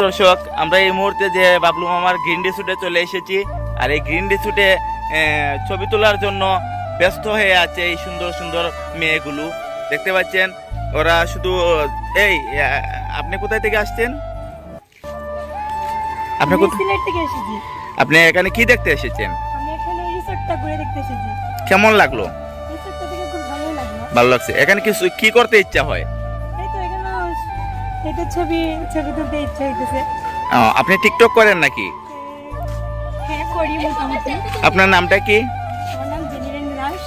দর্শক, আমরা এই মুহূর্তে যে বাবলু মামার গ্রিন রিসোর্টে চলে এসেছি। আর এই গ্রিন রিসোর্টে ছবি তোলার জন্য ব্যস্ত হয়ে আছে এই সুন্দর সুন্দর মেয়েগুলো। দেখতে পাচ্ছেন ওরা শুধু এই আপনি কোথায় থেকে আসছেন? আপনি সিলেট থেকে এসেছি। আপনি এখানে কি দেখতে এসেছেন? আমি এখানে রিসোর্টটা ঘুরে দেখতে এসেছি। কেমন লাগলো? রিসোর্টটা দেখে খুব ভালোই লাগলো। ভালো লাগছে। এখানে কি করতে ইচ্ছা হয়? এই তো এখানে এটা ছবি তুলতে ইচ্ছা হইতেছে। আপনি টিকটক করেন নাকি? হ্যাঁ, করি মোটামুটি। আপনার নামটা কি? আমার নাম জেনিরেন দাস।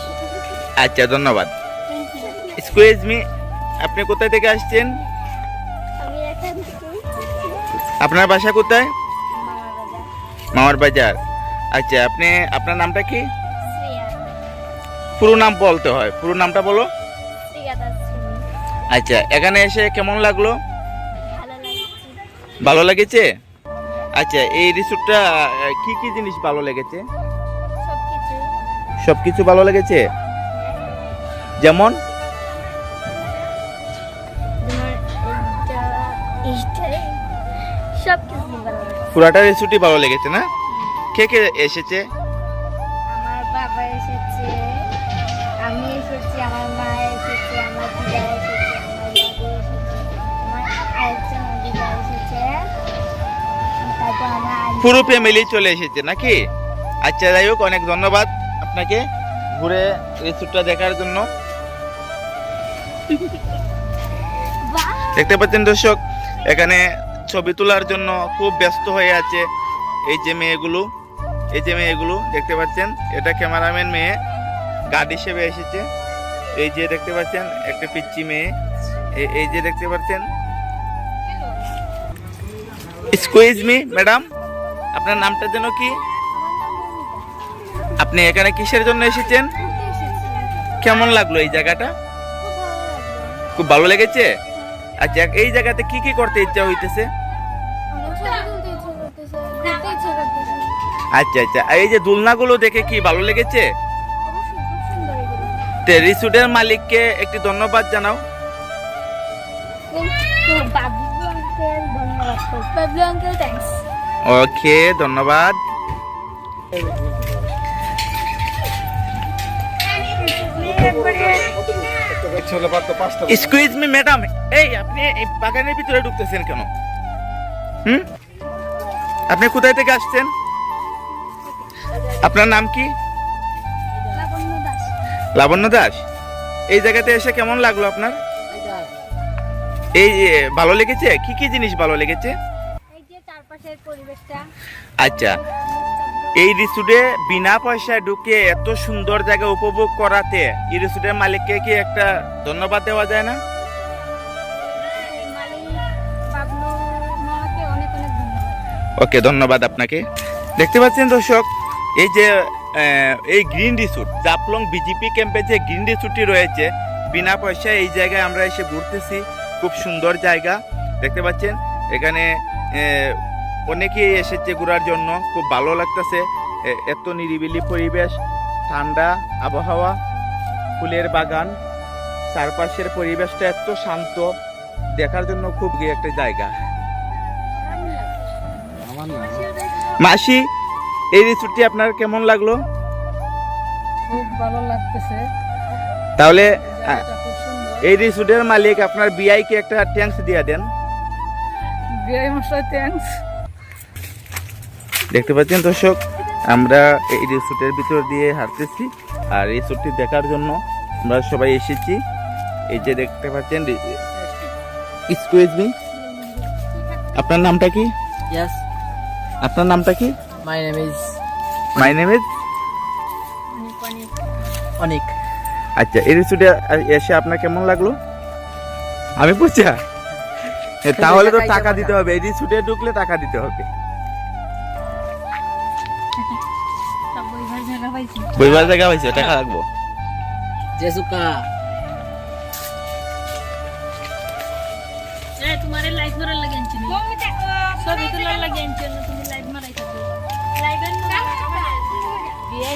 আচ্ছা, ধন্যবাদ। এক্সকিউজ মি, আপনি কোথায় থেকে আসছেন? আমি এখান থেকে আপনার বাসা কোথায়? মামাবাজার। মামার বাজার। আচ্ছা, আপনার নামটা কি? শ্রেয়া। পুরো নাম বলতে হয়, পুরো নামটা বলো। শ্রেয়া দাস। আচ্ছা, এখানে এসে কেমন লাগলো? ভালো লাগছে। ভালো লেগেছে? আচ্ছা, এই রিসোর্টটা কি কি জিনিস ভালো লেগেছে? সবকিছু। সবকিছু ভালো লেগেছে? যেমন সবকিছু ভালো লাগছে। পুরাটা রিসোর্টই ভালো লেগেছে না? কে কে এসেছে? আমার বাবা এসেছে, আমি এসেছি, আমার মা এসেছে, আমার দিদা এসেছে, আমার দাদু এসেছে, আমার আরেকজন দিদা এসেছে, তারপর আমার পুরো ফ্যামিলি চলে এসেছে নাকি? আচ্ছা, যাই হোক, অনেক ধন্যবাদ আপনাকে ঘুরে রিসোর্টটা দেখার জন্য। দেখতে পাচ্ছেন দর্শক, এখানে ছবি তোলার জন্য খুব ব্যস্ত হয়ে আছে এই যে মেয়েগুলো দেখতে পাচ্ছেন। এটা ক্যামেরাম্যান মেয়ে, গার্ড হিসেবে এসেছে। এই যে দেখতে পাচ্ছেন একটা পিচ্চি মেয়ে, এই যে দেখতে পাচ্ছেন। এক্সকিউজ মি ম্যাডাম, আপনার নামটা যেন কি? আপনি এখানে কিসের জন্য এসেছেন? কেমন লাগলো এই জায়গাটা? খুব ভালো লেগেছে? আচ্ছা, এই জায়গাতে কি কি করতে ইচ্ছা হইতেছে? আচ্ছা আচ্ছা, এই যে দোলনাগুলো দেখে কি ভালো লেগেছে? রিসোর্টের মালিককে একটি ধন্যবাদ জানাও। ওকে, ধন্যবাদ। এক্সকিউজ মি ম্যাডাম, এই আপনি এই বাগানের ভিতরে ঢুকতেছেন কেন? আপনি কোথায় থেকে আসছেন? আপনার নাম কি? লাবণ্য দাস। এই জায়গাতে এসে কেমন লাগলো আপনার? এই ভালো লেগেছে? কি কি জিনিস ভালো লেগেছে? চারপাশের পরিবেশটা। আচ্ছা, এই রিসোর্টে বিনা পয়সায় ঢুকে এত সুন্দর জায়গা উপভোগ করাতে এই রিসোর্টের মালিককে কি একটা ধন্যবাদ দেওয়া যায় না? ওকে, ধন্যবাদ আপনাকে। দেখতে পাচ্ছেন দর্শক, এই যে এই গ্রিন রিসোর্ট, জাফলং বিজেপি ক্যাম্পে যে গ্রিন রিসোর্টটি রয়েছে, বিনা পয়সায় এই জায়গায় আমরা এসে ঘুরতেছি। খুব সুন্দর জায়গা দেখতে পাচ্ছেন। এখানে অনেকেই এসেছে ঘোরার জন্য, খুব ভালো লাগতেছে। এত নিরিবিলি পরিবেশ, ঠান্ডা আবহাওয়া, ফুলের বাগান, চারপাশের পরিবেশটা এত শান্ত, দেখার জন্য খুব একটা জায়গা। মাসি, এই রিসোর্টটি আপনার কেমন লাগলো? খুব ভালো লাগতেছে। তাহলে এই রিসোর্টের মালিক আপনার বিআই কে একটা থ্যাঙ্কস দিয়ে দেন। বিআই মশাই থ্যাঙ্কস। দেখতে পাচ্ছেন দর্শক, আমরা এই রিসোর্টের ভিতর দিয়ে হাঁটতেছি আর রিসোর্টটি দেখার জন্য আমরা সবাই এসেছি। এই যে দেখতে পাচ্ছেন। এক্সকিউজ মি, আপনার নামটা কি? Yes, আপনার নামটা কি? my name is Onik. আচ্ছা, এই রিসোর্টে এসে আপনার কেমন লাগলো? আমি বুঝছা, তাহলে তো টাকা দিতে হবে। এই রিসোর্টে ঢুকলে টাকা দিতে হবে। বইবার জায়গা পাইছে, টাকা লাগবো। Jesuka. তোমার লাইভ মারার লাগে আনছি না, সবই তোলার লাগে আনছি না। তুমি লাইভ মারাই থাকো, লাইভের না বিয়ে